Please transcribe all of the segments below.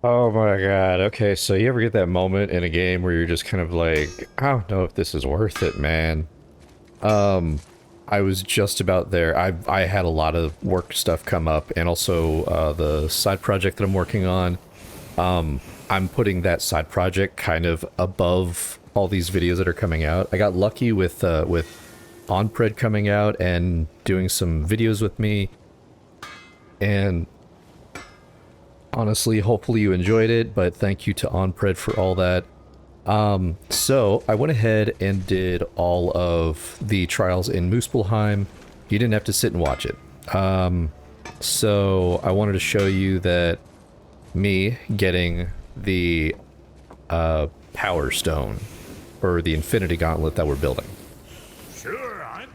Oh my God. Okay, so you ever get that moment in a game where you're just kind of like, I don't know if this is worth it, man. Um, I was just about there. I had a lot of work stuff come up, and also the side project that I'm working on. I'm putting that side project kind of above all these videos that are coming out. I got lucky with OnPred coming out and doing some videos with me, and honestly, hopefully you enjoyed it, but thank you to OnPred for all that. So I went ahead and did all of the trials in Muspelheim. You didn't have to sit and watch it. So I wanted to show you that me getting the Power Stone, or the Infinity Gauntlet that we're building. Sure, I'm.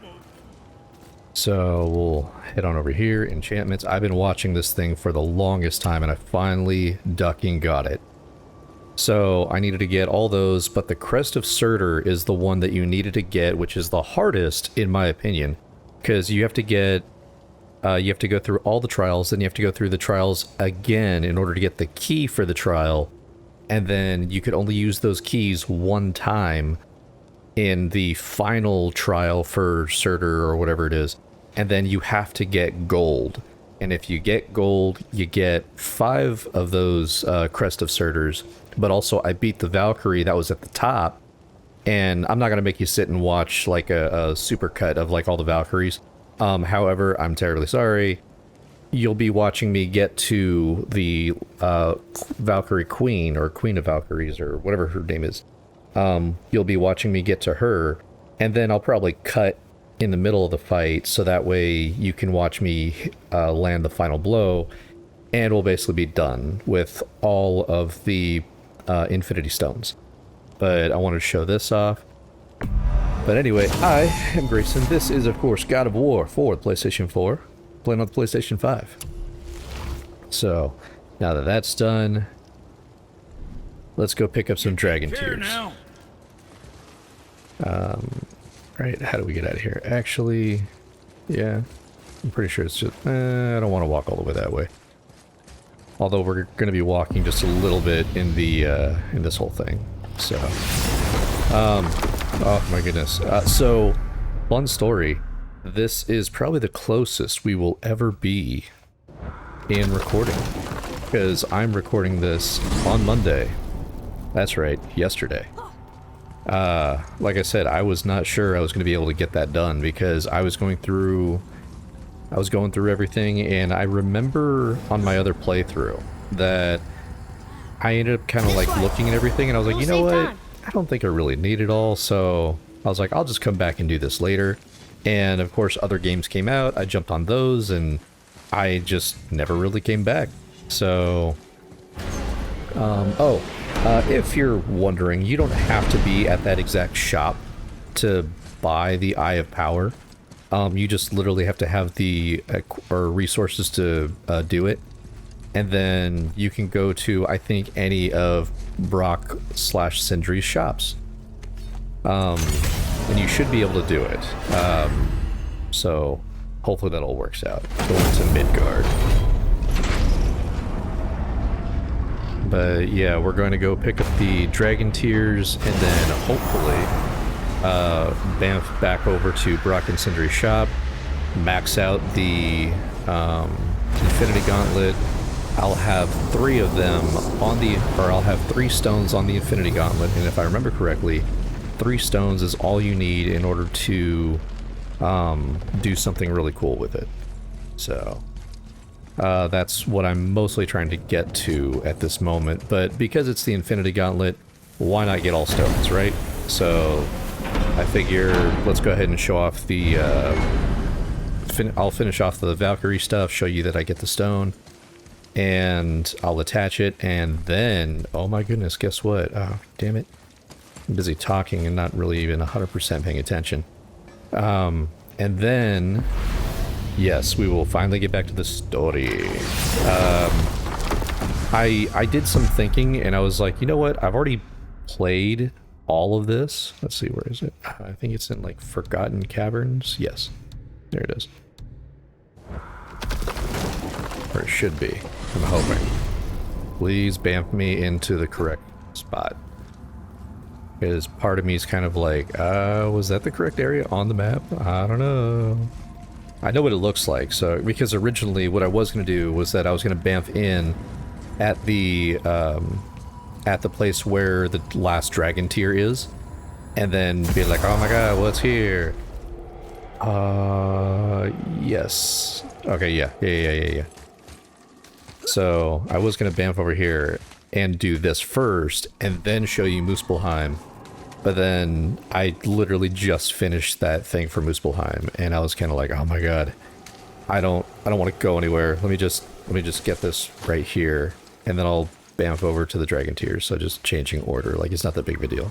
So we'll head on over here, enchantments. I've been watching this thing for the longest time, and I finally ducking got it. So I needed to get all those, but the Crest of Surtur is the one that you needed to get, which is the hardest, in my opinion, because you have to get, you have to go through all the trials, then you have to go through the trials again in order to get the key for the trial, and then you could only use those keys one time in the final trial for Surtur or whatever it is, and then you have to get gold. And if you get gold, you get 5 of those Crest of Surturs. But also, I beat the Valkyrie that was at the top. And I'm not going to make you sit and watch like a super cut of like all the Valkyries. However, I'm terribly sorry. You'll be watching me get to the Valkyrie Queen, or Queen of Valkyries, or whatever her name is. You'll be watching me get to her. And then I'll probably cut in the middle of the fight, so that way you can watch me land the final blow, and we'll basically be done with all of the Infinity Stones. But I wanted to show this off. But anyway, I am Grayson. This is, of course, God of War for the PlayStation 4, playing on the PlayStation 5. So, now that that's done, let's go pick up some Dragon Tears. Right, how do we get out of here? Actually, yeah, I'm pretty sure it's just, I don't want to walk all the way that way. Although we're going to be walking just a little bit in the, in this whole thing. So, oh my goodness. So, fun story. This is probably the closest we will ever be in recording. Because I'm recording this on Monday. That's right, yesterday. Like I said, I was not sure I was going to be able to get that done because I was going through everything, and I remember on my other playthrough that I ended up kind of like looking at everything, and I was like, you know what? I don't think I really need it all, so I was like, I'll just come back and do this later. And of course, other games came out, I jumped on those, and I just never really came back. So, if you're wondering, you don't have to be at that exact shop to buy the Eye of Power. You just literally have to have the resources to do it. And then you can go to, I think, any of Brock / Sindri's shops. And you should be able to do it. So hopefully that all works out. Going to Midgard. But yeah, we're going to go pick up the Dragon Tears, and then hopefully bamf back over to Brock and Sindri's shop, max out the Infinity Gauntlet. I'll have 3 of them on the, or I'll have 3 stones on the Infinity Gauntlet, and if I remember correctly, 3 stones is all you need in order to do something really cool with it. So that's what I'm mostly trying to get to at this moment, but because it's the Infinity Gauntlet, why not get all stones, right? So I figure let's go ahead and show off the, I'll finish off the Valkyrie stuff, show you that I get the stone, and I'll attach it, and then, oh my goodness, guess what? Oh, damn it. I'm busy talking and not really even 100% paying attention. And then, yes, we will finally get back to the story. I did some thinking, and I was like, you know what? I've already played all of this. Let's see, where is it? I think it's in, like, Forgotten Caverns. Yes. There it is. Or it should be. I'm hoping. Please bamf me into the correct spot. Because part of me is kind of like, was that the correct area on the map? I don't know. I know what it looks like, so, because originally what I was going to do was that I was going to bamf in at the place where the last dragon tier is, and then be like, oh my god, what's here? Yes. Okay, yeah. So, I was going to bamf over here and do this first, and then show you Muspelheim. But then I literally just finished that thing for Muspelheim, and I was kind of like, oh my god, I don't want to go anywhere. Let me just get this right here, and then I'll bamf over to the dragon tier. So just changing order, like it's not that big of a deal.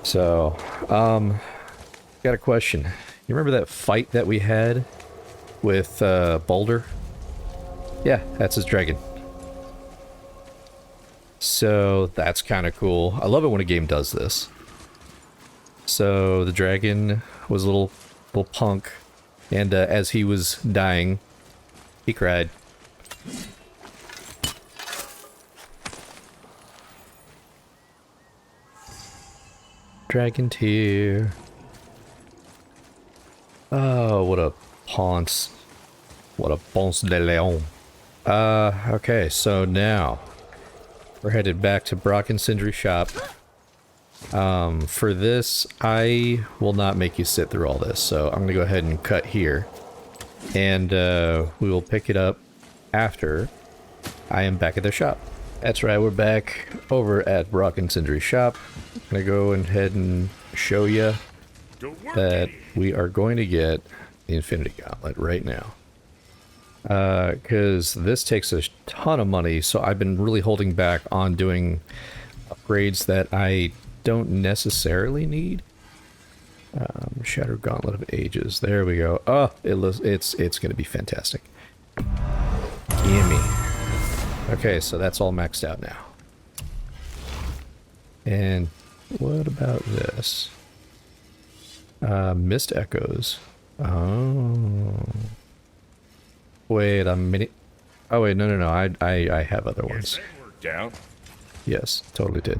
So, got a question. You remember that fight that we had with Boulder? Yeah, that's his dragon. So that's kind of cool. I love it when a game does this. So the dragon was a little punk, and as he was dying, he cried. Dragon tier. Oh, what a ponce. What a ponce de leon. Okay, so now we're headed back to Brock and Sindri shop. For this, I will not make you sit through all this, so I'm gonna go ahead and cut here. And we will pick it up after I am back at their shop. That's right, we're back over at Brock and Sindri shop. I'm gonna go ahead and show you that we are going to get the Infinity Gauntlet right now. Because this takes a ton of money, so I've been really holding back on doing upgrades that I don't necessarily need. Shattered Gauntlet of Ages. There we go. Oh, it's gonna be fantastic. Gimme. Okay, so that's all maxed out now. And what about this? Mist Echoes. Oh. Wait a minute. Oh wait, no. I have other ones. That worked out. Yes, totally did.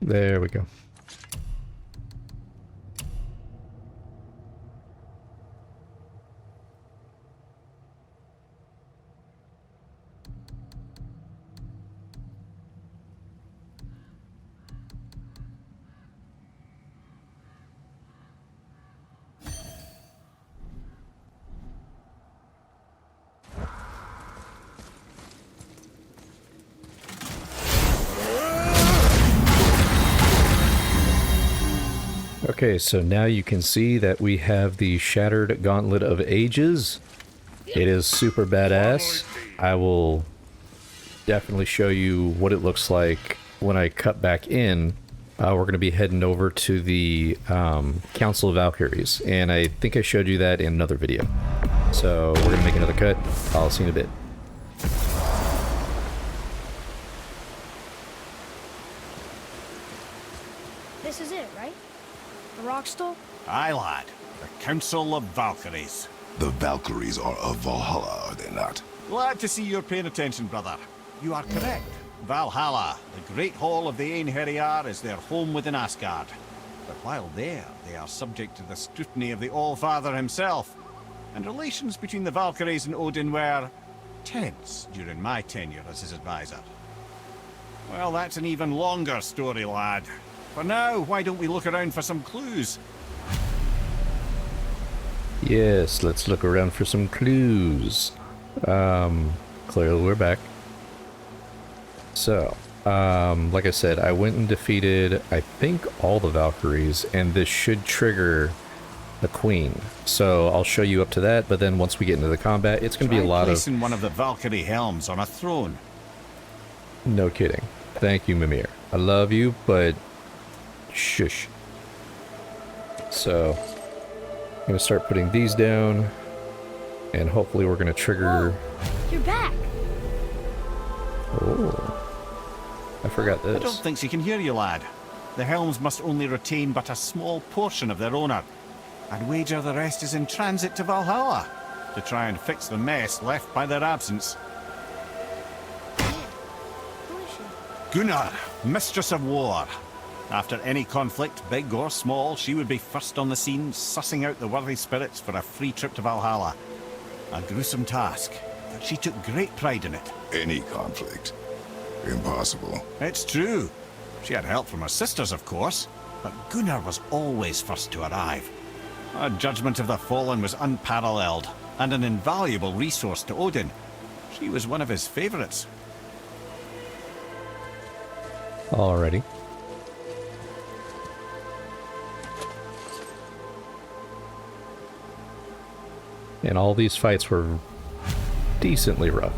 There we go. Okay, so now you can see that we have the Shattered Gauntlet of Ages. It is super badass. I will definitely show you what it looks like when I cut back in. We're going to be heading over to the Council of Valkyries, and I think I showed you that in another video. So we're going to make another cut. I'll see you in a bit. This is it, right? The rock stole? Aye, lad. The Council of Valkyries. The Valkyries are of Valhalla, are they not? Glad to see you're paying attention, brother. You are correct. Valhalla, the great hall of the Hel-Reaver, is their home within Asgard. But while there, they are subject to the scrutiny of the All-Father himself. And relations between the Valkyries and Odin were tense during my tenure as his advisor. Well, that's an even longer story, lad. For now, why don't we look around for some clues? Yes, let's look around for some clues. Clearly we're back. So, like I said, I went and defeated, I think, all the Valkyries, and this should trigger the Queen. So I'll show you up to that, but then once we get into the combat, it's going to be a lot of... placing one of the Valkyrie helms on a throne. No kidding. Thank you, Mimir. I love you, but... shush. So, I'm going to start putting these down, and hopefully we're going to trigger... Whoa, you're back! Oh. I forgot this. I don't think she can hear you, lad. The helms must only retain but a small portion of their owner. I'd wager the rest is in transit to Valhalla to try and fix the mess left by their absence. Man, who is she? Gunnar, Mistress of War. After any conflict, big or small, she would be first on the scene, sussing out the worthy spirits for a free trip to Valhalla. A gruesome task, but she took great pride in it. Any conflict. Impossible. It's true. She had help from her sisters, of course, but Gunnar was always first to arrive. Her judgment of the fallen was unparalleled, and an invaluable resource to Odin. She was one of his favourites. Alrighty. And all these fights were decently rough.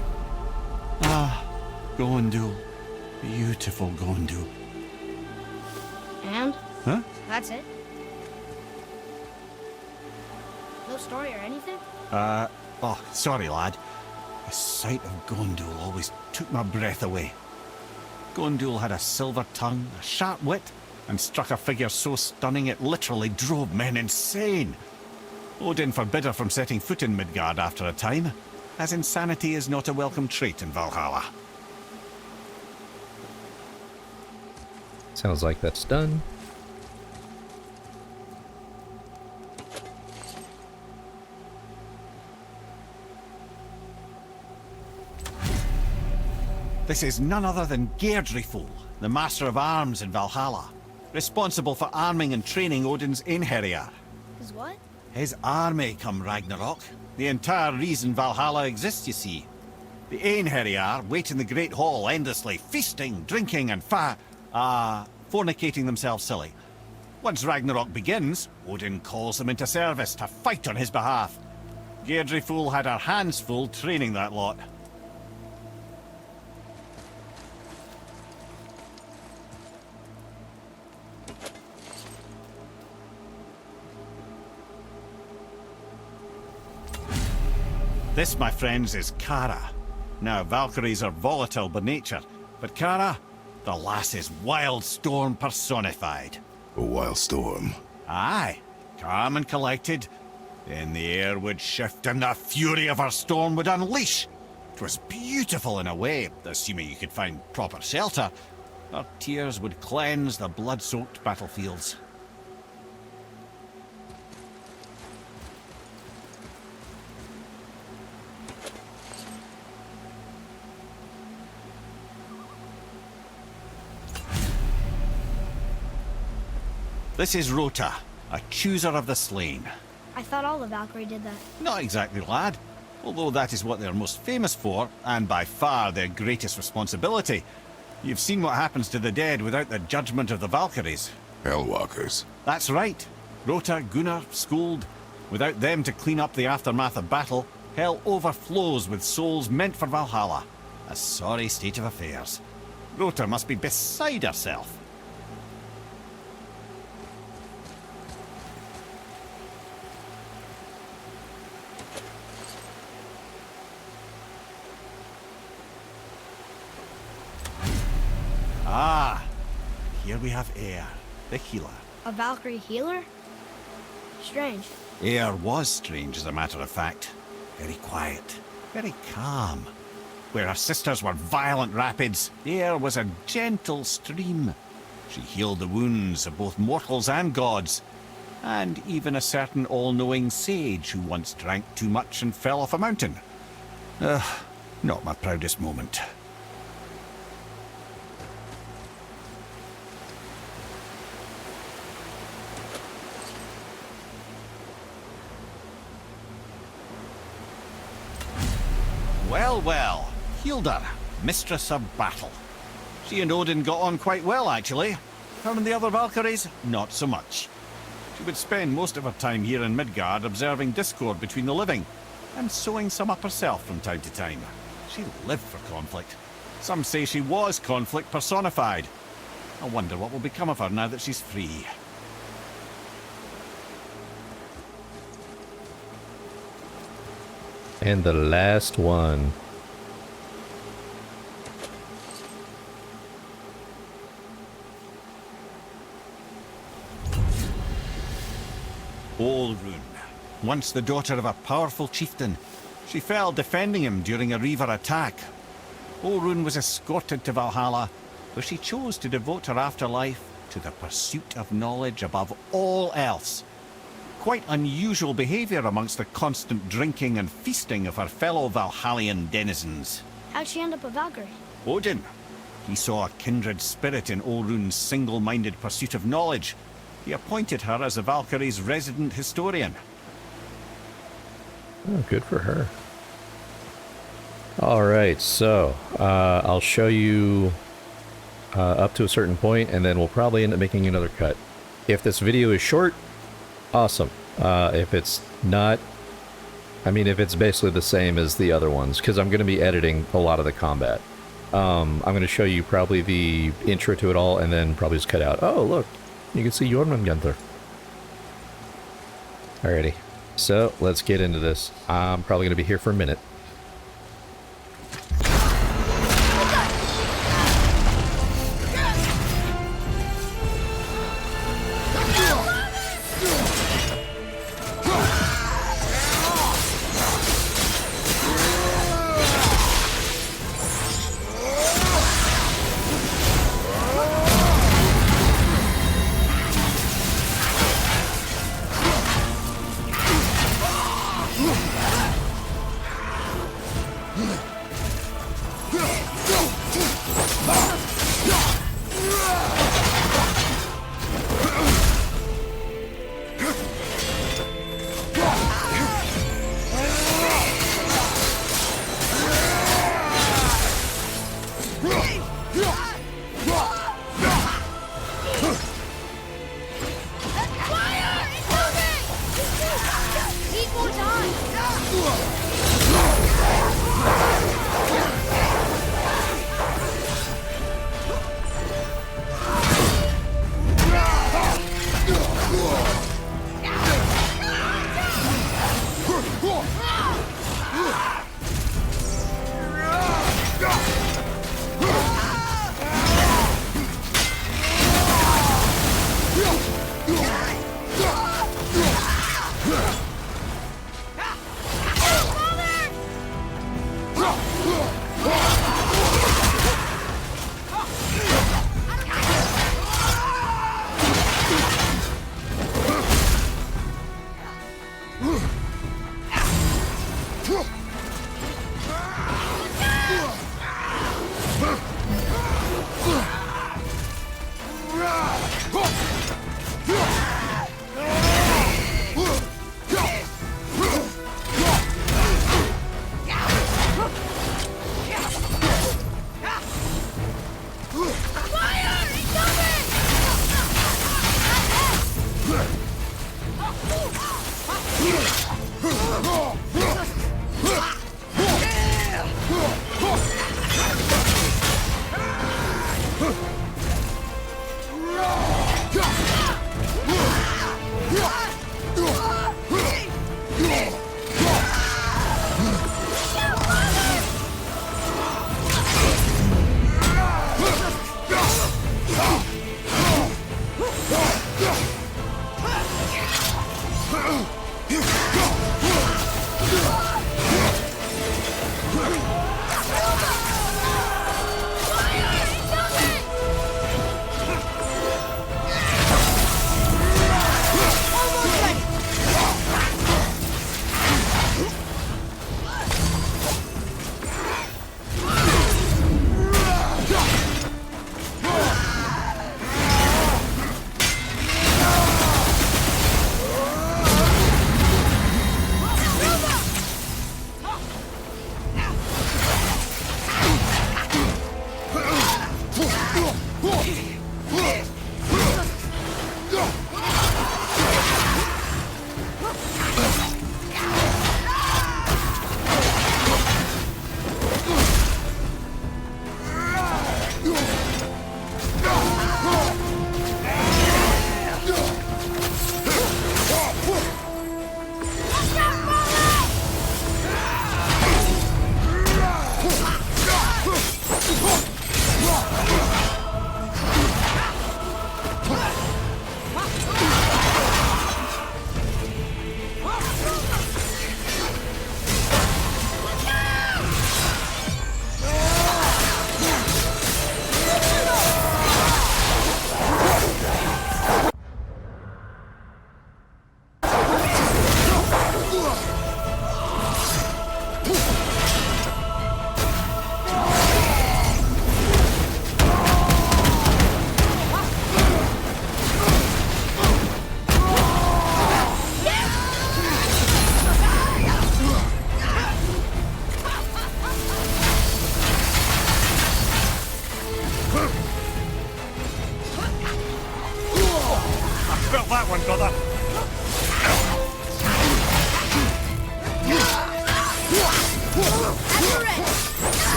Ah, Gondul. Beautiful Gondul. And? Huh? That's it? No story or anything? Oh, sorry, lad. The sight of Gondul always took my breath away. Gondul had a silver tongue, a sharp wit, and struck a figure so stunning it literally drove men insane. Odin forbid her from setting foot in Midgard after a time, as insanity is not a welcome trait in Valhalla. Sounds like that's done. This is none other than Geirdriful, the Master of Arms in Valhalla, responsible for arming and training Odin's Einherjar. Is what? His army come Ragnarok. The entire reason Valhalla exists, you see. The Einherjar wait in the Great Hall endlessly, feasting, drinking, and fornicating themselves silly. Once Ragnarok begins, Odin calls them into service to fight on his behalf. Geirdriful had her hands full training that lot. This, my friends, is Kara. Now, Valkyries are volatile by nature, but Kara, the lass is wild storm personified. A wild storm. Aye, calm and collected. Then the air would shift and the fury of her storm would unleash. It was beautiful in a way, assuming you could find proper shelter. Her tears would cleanse the blood-soaked battlefields. This is Rota, a chooser of the slain. I thought all the Valkyrie did that. Not exactly, lad. Although that is what they're most famous for, and by far their greatest responsibility. You've seen what happens to the dead without the judgment of the Valkyries. Hellwalkers. That's right. Rota, Gunnar, Skuld. Without them to clean up the aftermath of battle, hell overflows with souls meant for Valhalla. A sorry state of affairs. Rota must be beside herself. Ah, here we have Eir, the healer. A Valkyrie healer? Strange. Eir was strange, as a matter of fact. Very quiet, very calm. Where her sisters were violent rapids, Eir was a gentle stream. She healed the wounds of both mortals and gods, and even a certain all-knowing sage who once drank too much and fell off a mountain. Not my proudest moment. Well, well, Hilda, Mistress of Battle. She and Odin got on quite well, actually. Her and the other Valkyries, not so much. She would spend most of her time here in Midgard observing discord between the living, and sewing some up herself from time to time. She lived for conflict. Some say she was conflict personified. I wonder what will become of her now that she's free. And the last one. Olrun, once the daughter of a powerful chieftain. She fell defending him during a Reaver attack. Olrun was escorted to Valhalla, where she chose to devote her afterlife to the pursuit of knowledge above all else. Quite unusual behaviour amongst the constant drinking and feasting of her fellow Valhallian denizens. How'd she end up a Valkyrie? Odin. He saw a kindred spirit in Olrun's single-minded pursuit of knowledge. He appointed her as the Valkyrie's resident historian. Oh, good for her. Alright, so I'll show you up to a certain point, and then we'll probably end up making another cut. If this video is short, awesome. If it's not, I mean, if it's basically the same as the other ones, because I'm going to be editing a lot of the combat. I'm going to show you probably the intro to it all, and then probably just cut out. Oh, look, you can see Jormungandr. Alrighty, so let's get into this. I'm probably going to be here for a minute.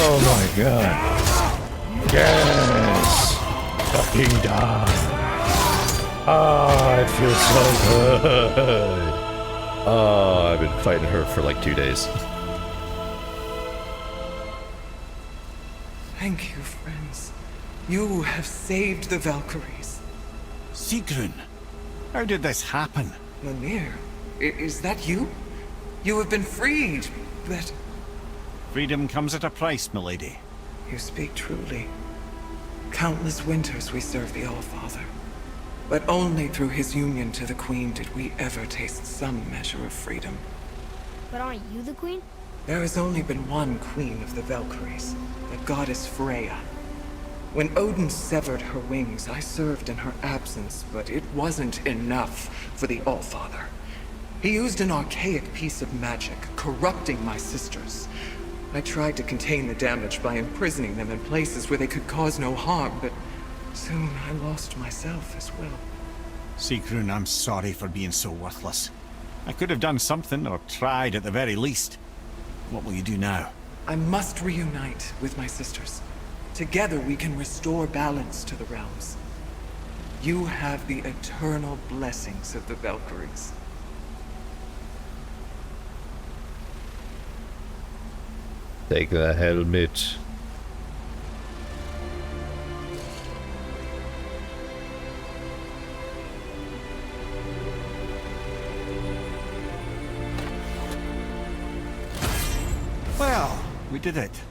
Oh my god. Yes! Fucking die. Ah, it feels so good. Oh, I've been fighting her for like 2 days. Thank you, friends. You have saved the Valkyries. Sigrun, how did this happen? Mimir, is that you? You have been freed, but... Freedom comes at a price, milady. You speak truly. Countless winters we served the All-Father. But only through his union to the Queen did we ever taste some measure of freedom. But aren't you the queen? There has only been one Queen of the Valkyries, the goddess Freya. When Odin severed her wings, I served in her absence, but it wasn't enough for the All-Father. He used an archaic piece of magic, corrupting my sisters. I tried to contain the damage by imprisoning them in places where they could cause no harm, but soon I lost myself as well. Sigrun, I'm sorry for being so worthless. I could have done something, or tried at the very least. What will you do now? I must reunite with my sisters. Together we can restore balance to the realms. You have the eternal blessings of the Valkyries. Take the helmet. Well, we did it,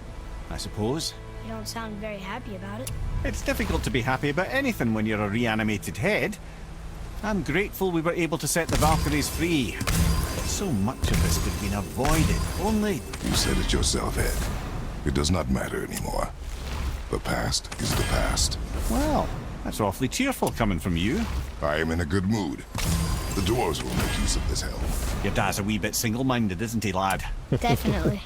I suppose. You don't sound very happy about it. It's difficult to be happy about anything when you're a reanimated head. I'm grateful we were able to set the Valkyries free. But so much of this could have been avoided, only... You said it yourself, Ed. It does not matter anymore. The past is the past. Well, that's awfully cheerful coming from you. I am in a good mood. The dwarves will make use of this helm. Your dad's a wee bit single-minded, isn't he, lad? Definitely.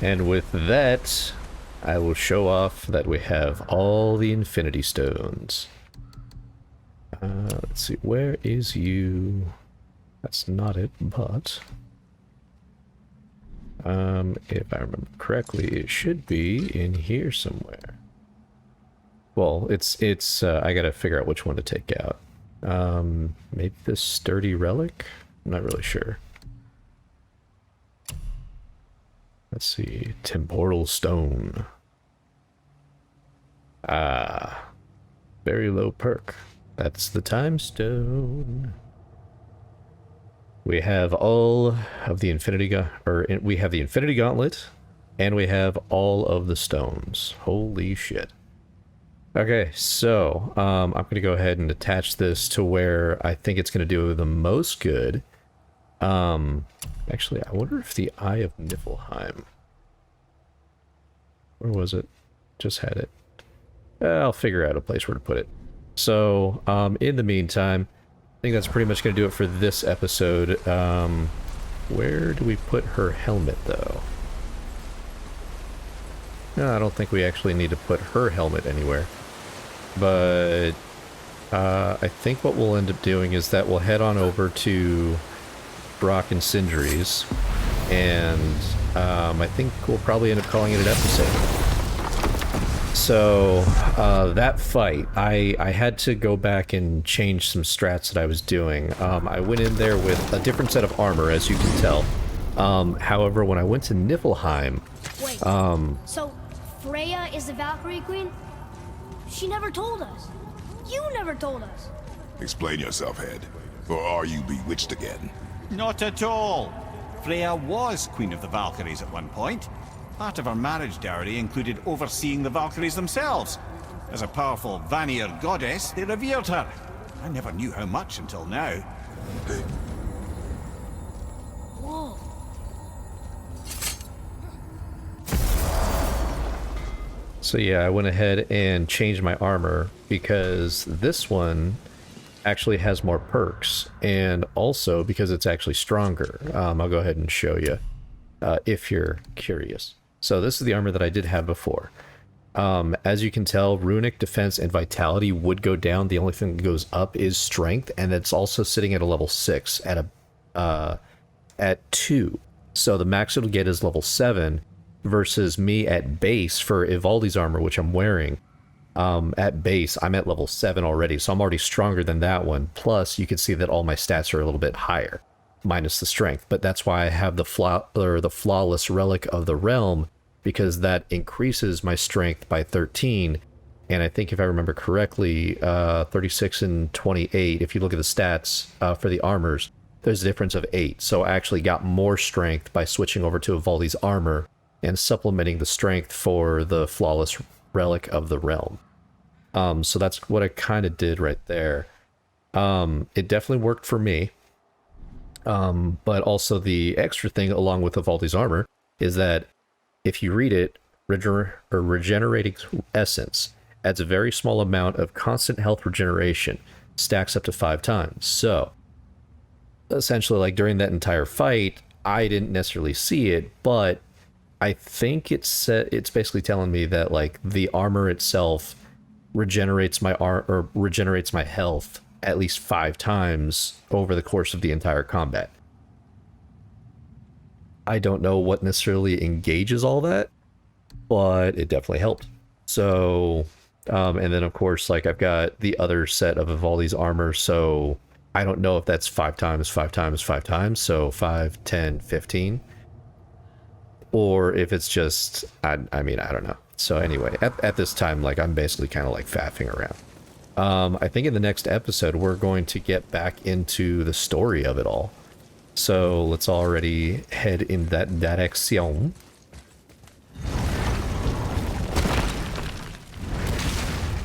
And with that, I will show off that we have all the Infinity Stones. Let's see, where is you? That's not it, but... if I remember correctly, it should be in here somewhere. Well, I gotta figure out which one to take out. Maybe this sturdy relic? I'm not really sure. Let's see, temporal stone. Ah, very low perk. That's the time stone. We have all of the we have the Infinity Gauntlet, and we have all of the stones. Holy shit. Okay, so I'm gonna go ahead and attach this to where I think it's gonna do the most good. Actually, I wonder if the Eye of Niflheim. Where was it? Just had it. I'll figure out a place where to put it. So, in the meantime, I think that's pretty much going to do it for this episode. Where do we put her helmet, though? No, I don't think we actually need to put her helmet anywhere. But I think what we'll end up doing is that we'll head on over to Brock and Sindri's, and I think we'll probably end up calling it an episode. So, that fight, I had to go back and change some strats that I was doing. I went in there with a different set of armor, as you can tell. However, when I went to Niflheim... Wait, so Freya is the Valkyrie Queen? She never told us. You never told us. Explain yourself, Ed. Or are you bewitched again? Not at all. Freya was Queen of the Valkyries at one point. Part of her marriage dowry included overseeing the Valkyries themselves. As a powerful Vanir goddess, they revered her. I never knew how much until now. So yeah, I went ahead and changed my armor because this one actually has more perks, and also because it's actually stronger. I'll go ahead and show you if you're curious. So this is the armor that I did have before. As you can tell, runic defense and vitality would go down. The only thing that goes up is strength, and it's also sitting at a level 6 at 2. So the max it'll get is level 7 versus me at base for Ivaldi's armor, which I'm wearing. At base, I'm at level 7 already, so I'm already stronger than that one. Plus, you can see that all my stats are a little bit higher, minus the strength. But that's why I have the flawless relic of the realm, because that increases my strength by 13. And I think if I remember correctly, 36 and 28, if you look at the stats for the armors, there's a difference of 8. So I actually got more strength by switching over to Ivaldi's armor and supplementing the strength for the flawless relic of the realm. So that's what I kind of did right there. It definitely worked for me. But also the extra thing along with Ivaldi's armor is that if you read it, regenerating essence adds a very small amount of constant health regeneration, stacks up to 5 times. So essentially, like during that entire fight, I didn't necessarily see it, but I think it's basically telling me that like the armor itself regenerates my regenerates my health at least 5 times over the course of the entire combat. I don't know what necessarily engages all that, but it definitely helped. So, and then of course, like I've got the other set of Ivaldi's armor, so I don't know if that's 5 times, 5 times, 5 times, so 5, 10, 15. Or if it's just, I mean, I don't know. So anyway, at this time, like I'm basically kind of like faffing around. I think in the next episode, we're going to get back into the story of it all. So let's already head in that direction.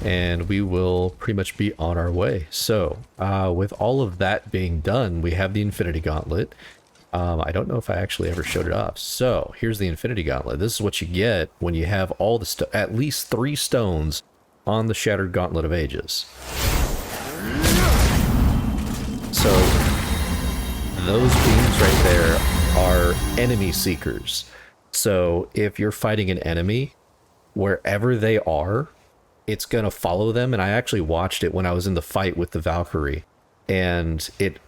And we will pretty much be on our way. So with all of that being done, we have the Infinity Gauntlet. I don't know if I actually ever showed it off. So here's the Infinity Gauntlet. This is what you get when you have all the at least 3 stones on the Shattered Gauntlet of Ages. So those beams right there are enemy seekers. So if you're fighting an enemy, wherever they are, it's going to follow them. And I actually watched it when I was in the fight with the Valkyrie. And it,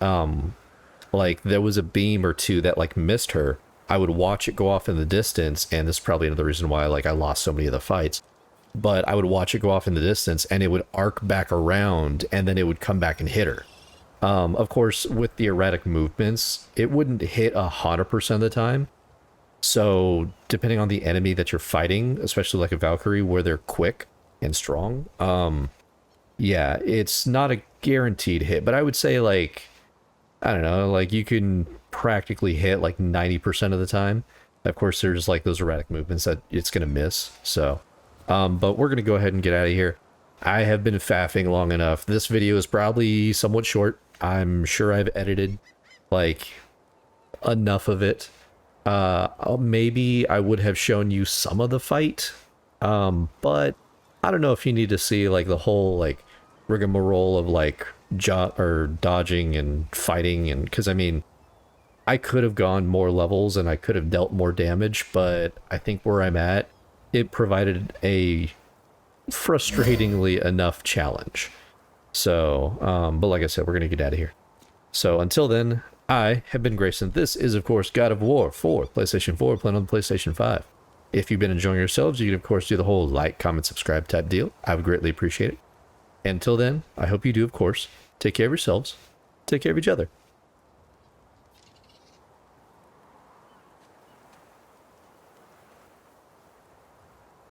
like, there was a beam or two that, like, missed her. I would watch it go off in the distance, and this is probably another reason why, like, I lost so many of the fights. But I would watch it go off in the distance, and it would arc back around, and then it would come back and hit her. Of course, with the erratic movements, it wouldn't hit 100% of the time. So, depending on the enemy that you're fighting, especially like a Valkyrie, where they're quick and strong, yeah, it's not a guaranteed hit. But I would say, like, I don't know, like, you can practically hit, like, 90% of the time. Of course, there's, like, those erratic movements that it's going to miss, so... but we're going to go ahead and get out of here. I have been faffing long enough. This video is probably somewhat short. I'm sure I've edited, like, enough of it. Maybe I would have shown you some of the fight, but I don't know if you need to see, like, the whole, like, rigmarole of, like, dodging and fighting, and because, I mean, I could have gone more levels and I could have dealt more damage, but I think where I'm at, it provided a frustratingly enough challenge. So, but like I said, we're going to get out of here. So until then, I have been Grayson. This is, of course, God of War for PlayStation 4, playing on the PlayStation 5. If you've been enjoying yourselves, you can, of course, do the whole like, comment, subscribe type deal. I would greatly appreciate it. Until then, I hope you do, of course, take care of yourselves, take care of each other.